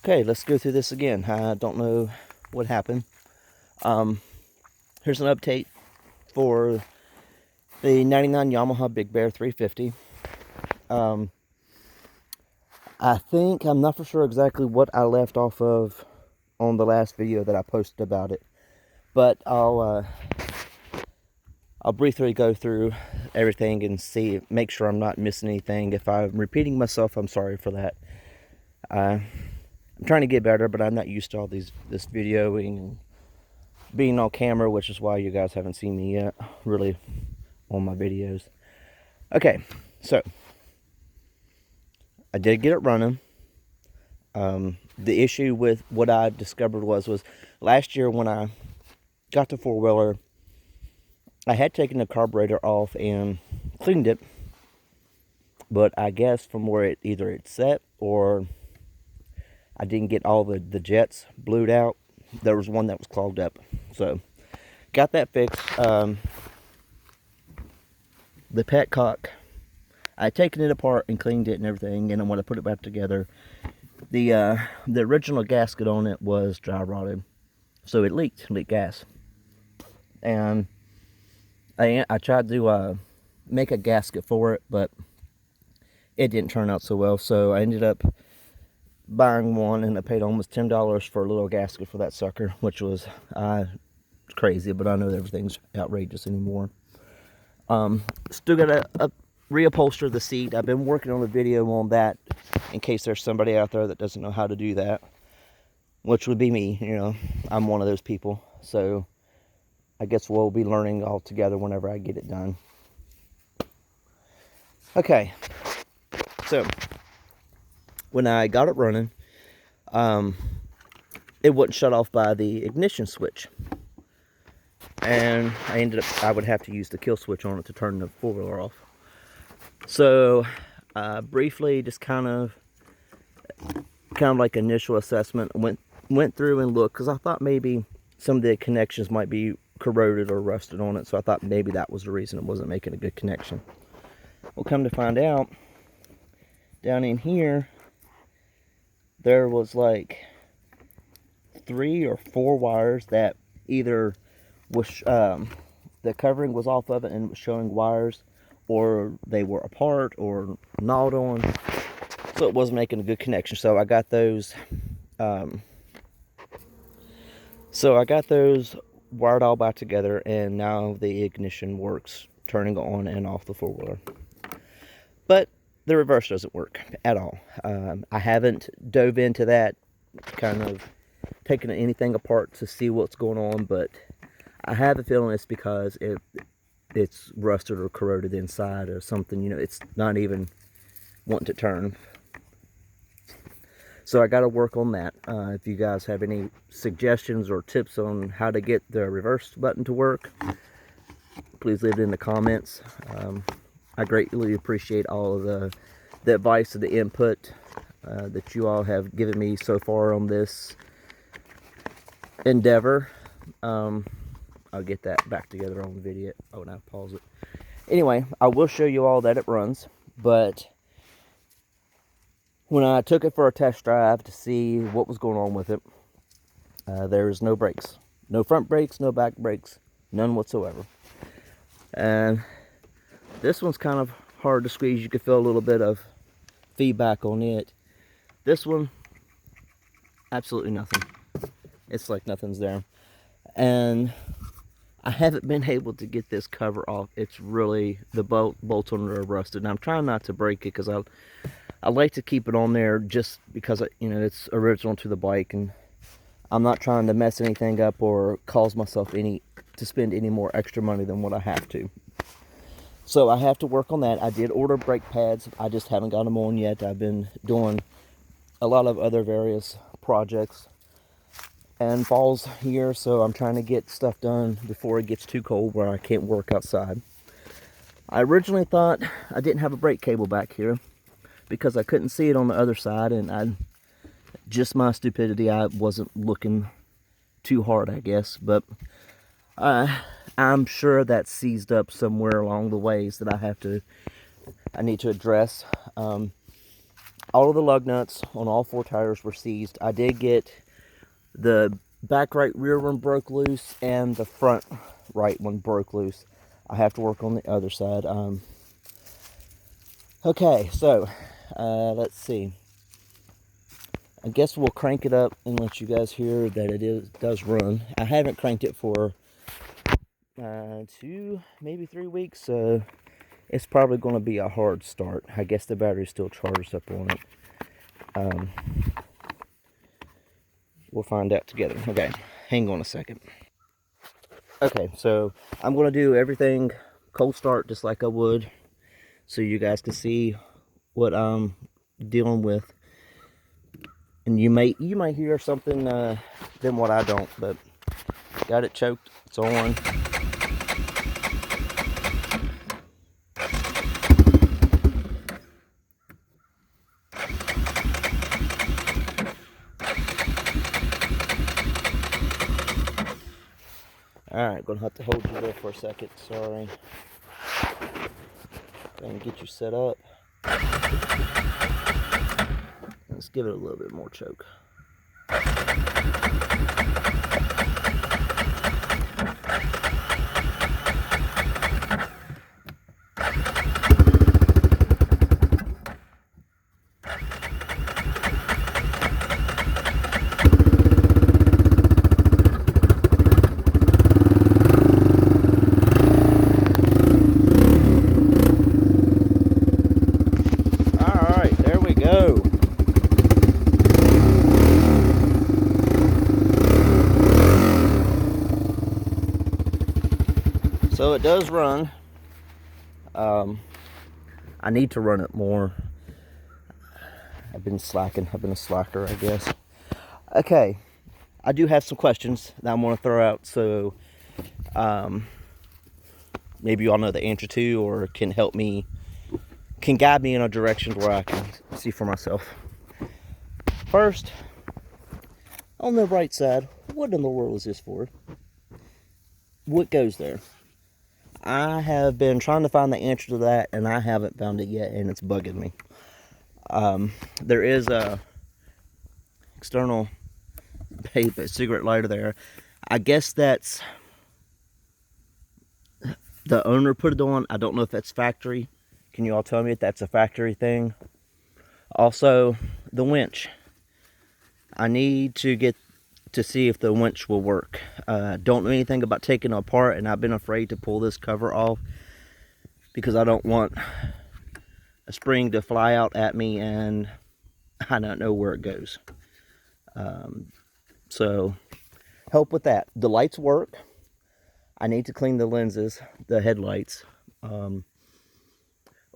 Okay, let's go through this again. I don't know what happened. Here's an update for the 99 Yamaha Big Bear 350. I'm not for sure exactly what I left off of on the last video that I posted about it, but I'll briefly go through everything and make sure I'm not missing anything. If I'm repeating myself, I'm sorry for that. I'm trying to get better, but I'm not used to all this videoing and being on camera, which is why you guys haven't seen me yet, really, on my videos. Okay, so I did get it running. The issue with what I discovered was last year when I got the 4-wheeler, I had taken the carburetor off and cleaned it, but I guess from where either it set or I didn't get all the jets blued out, there was one that was clogged up. So got that fixed. The Petcock, I had taken it apart and cleaned it and everything, and I want to put it back together. The original gasket on it was dry rotted, so it leaked gas. And I tried to make a gasket for it, but it didn't turn out so well. So I ended up buying one, and I paid almost $10 for a little gasket for that sucker, which was crazy, but I know that everything's outrageous anymore. Still got to reupholster the seat. I've been working on a video on that in case there's somebody out there that doesn't know how to do that, which would be me. You know, I'm one of those people, so I guess we'll be learning all together whenever I get it done. Okay, so when I got it running, it wouldn't shut off by the ignition switch, and I would have to use the kill switch on it to turn the 4-wheeler off. So briefly, just kind of like initial assessment, went through and looked, because I thought maybe some of the connections might be corroded or rusted on it, so I thought maybe that was the reason it wasn't making a good connection. Well, come to find out, down in here there was like 3 or 4 wires that either was the covering was off of it and was showing wires, or they were apart or gnawed on, so it wasn't making a good connection. So I got those wired all back together, and now the ignition works, turning on and off the 4-wheeler. But the reverse doesn't work at all. I haven't dove into that, kind of taking anything apart to see what's going on, but I have a feeling it's because it's rusted or corroded inside or something. You know, it's not even wanting to turn. So I got to work on that. If you guys have any suggestions or tips on how to get the reverse button to work, please leave it in the comments. I greatly appreciate all of the advice and the input that you all have given me so far on this endeavor. I'll get that back together on the video. Oh, now pause it. Anyway, I will show you all that it runs, but when I took it for a test drive to see what was going on with it, there's no brakes. No front brakes, no back brakes, none whatsoever. And this one's kind of hard to squeeze. You can feel a little bit of feedback on it. This one, absolutely nothing. It's like nothing's there. And I haven't been able to get this cover off. It's really, the bolts on it are rusted. And I'm trying not to break it, because I like to keep it on there just because, you know, it's original to the bike, and I'm not trying to mess anything up or cause myself to spend any more extra money than what I have to. So I have to work on that. I did order brake pads. I just haven't got them on yet. I've been doing a lot of other various projects and falls here, so I'm trying to get stuff done before it gets too cold where I can't work outside. I originally thought I didn't have a brake cable back here because I couldn't see it on the other side, and just my stupidity, I wasn't looking too hard, I guess, but I'm sure that's seized up somewhere along the ways that I need to address. all of the lug nuts on all 4 tires were seized. I did get the back right rear one broke loose and the front right one broke loose. I have to work on the other side. Okay, so let's see. I guess we'll crank it up and let you guys hear that it does run. I haven't cranked it for 2, maybe 3 weeks, so it's probably going to be a hard start. I guess the battery's still charged up on it. We'll find out together. Okay, hang on a second. Okay, so I'm going to do everything cold start just like I would, so you guys can see what I'm dealing with. And you might hear something than what I don't, but got it choked. It's on. Alright, gonna have to hold you there for a second. Sorry. Gonna get you set up. Let's give it a little bit more choke. Alright, there we go. So it does run. I need to run it more. I've been slacking. I've been a slacker, I guess. Okay, I do have some questions that I want to throw out, so maybe you all know the answer to, or can guide me in a direction where I can see for myself. First, on the right side, what in the world is this for? What goes there? I have been trying to find the answer to that, and I haven't found it yet, and it's bugging me. There is a external cigarette lighter there. I guess that's the owner put it on. I don't know if that's factory. Can you all tell me if that's a factory thing? Also, the winch. I need to get to see if the winch will work. Don't know anything about taking it apart, and I've been afraid to pull this cover off because I don't want a spring to fly out at me and I don't know where it goes. So help with that. The lights work. I need to clean the lenses, the headlights.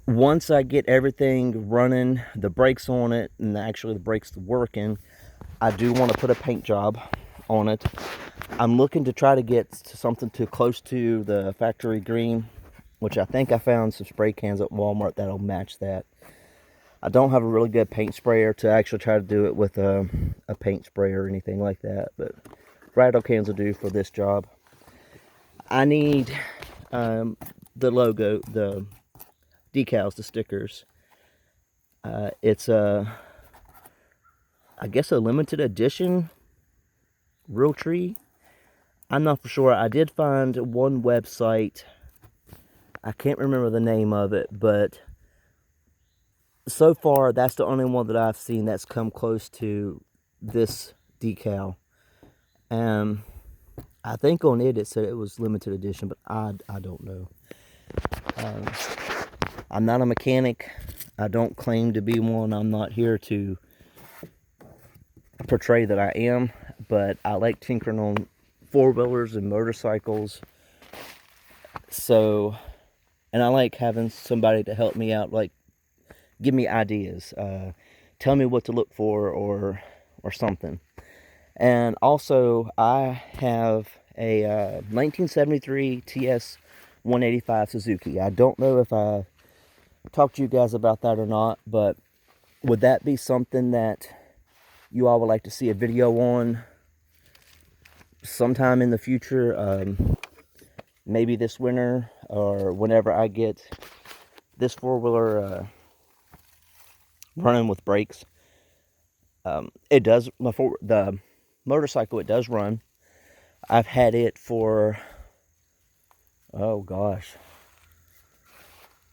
Once I get everything running, the brakes on it, and actually the brakes working, I do want to put a paint job on it. I'm looking to try to get to something too close to the factory green, which I think I found some spray cans at Walmart that'll match that. I don't have a really good paint sprayer to actually try to do it with a paint sprayer or anything like that, but rattle cans will do for this job. I need the logo, the decals, the stickers. It's I guess a limited edition real tree. I'm not for sure. I did find one website. I can't remember the name of it, but so far that's the only one that I've seen that's come close to this decal. And I think on it said it was limited edition, but I don't know. I'm not a mechanic. I don't claim to be one. I'm not here to portray that I am, but I like tinkering on 4-wheelers and motorcycles. So, and I like having somebody to help me out, like give me ideas, tell me what to look for or something. And also, I have a 1973 TS 185 Suzuki. I don't know if I talked to you guys about that or not, but would that be something that you all would like to see a video on sometime in the future? Maybe this winter or whenever I get this 4-wheeler running with brakes. It does, the motorcycle, it does run. I've had it for, oh gosh,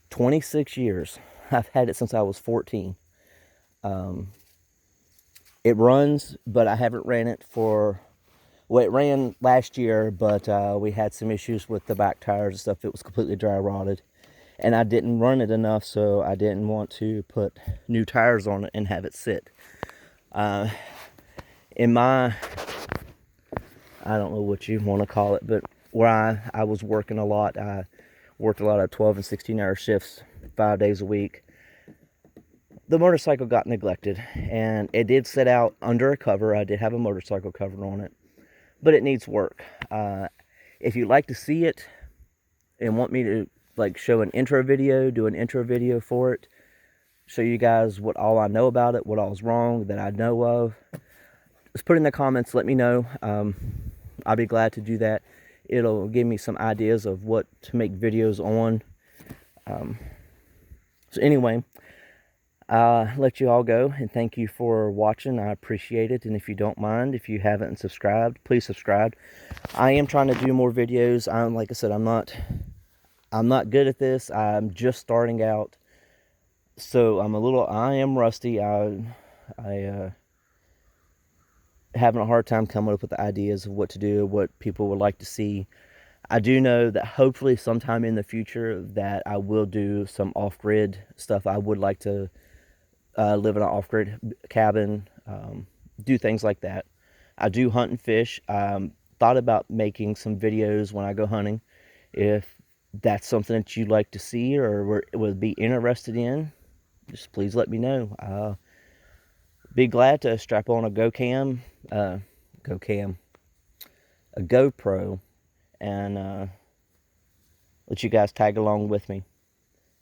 26 years. I've had it since I was 14. It runs, but I haven't ran it for, well, it ran last year, but we had some issues with the back tires and stuff. It was completely dry rotted. And I didn't run it enough, so I didn't want to put new tires on it and have it sit. In my, I don't know what you want to call it, but where I was working a lot, I worked a lot of 12 and 16-hour shifts, 5 days a week. The motorcycle got neglected, and it did sit out under a cover. I did have a motorcycle cover on it, but it needs work. If you'd like to see it and want me to like show an intro video, do an intro video for it, show you guys what all I know about it, what all's wrong that I know of, just put in the comments, let me know. I'll be glad to do that. It'll give me some ideas of what to make videos on. So anyway, I'll let you all go, and thank you for watching. I appreciate it. And if you don't mind, if you haven't subscribed, please subscribe. I am trying to do more videos. Like I said, I'm not good at this. I'm just starting out, so I am rusty. I having a hard time coming up with the ideas of what to do, what people would like to see. I do know that hopefully sometime in the future that I will do some off-grid stuff. I would like to live in an off-grid cabin, do things like that. I do hunt and fish. Thought about making some videos when I go hunting. If that's something that you'd like to see or would be interested in, just please let me know. Be glad to strap on a a GoPro, and let you guys tag along with me.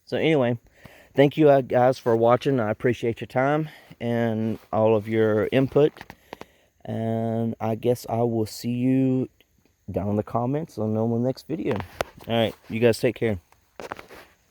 So anyway, thank you guys for watching. I appreciate your time and all of your input, and I guess I will see you down in the comments on the next video. All right, you guys take care.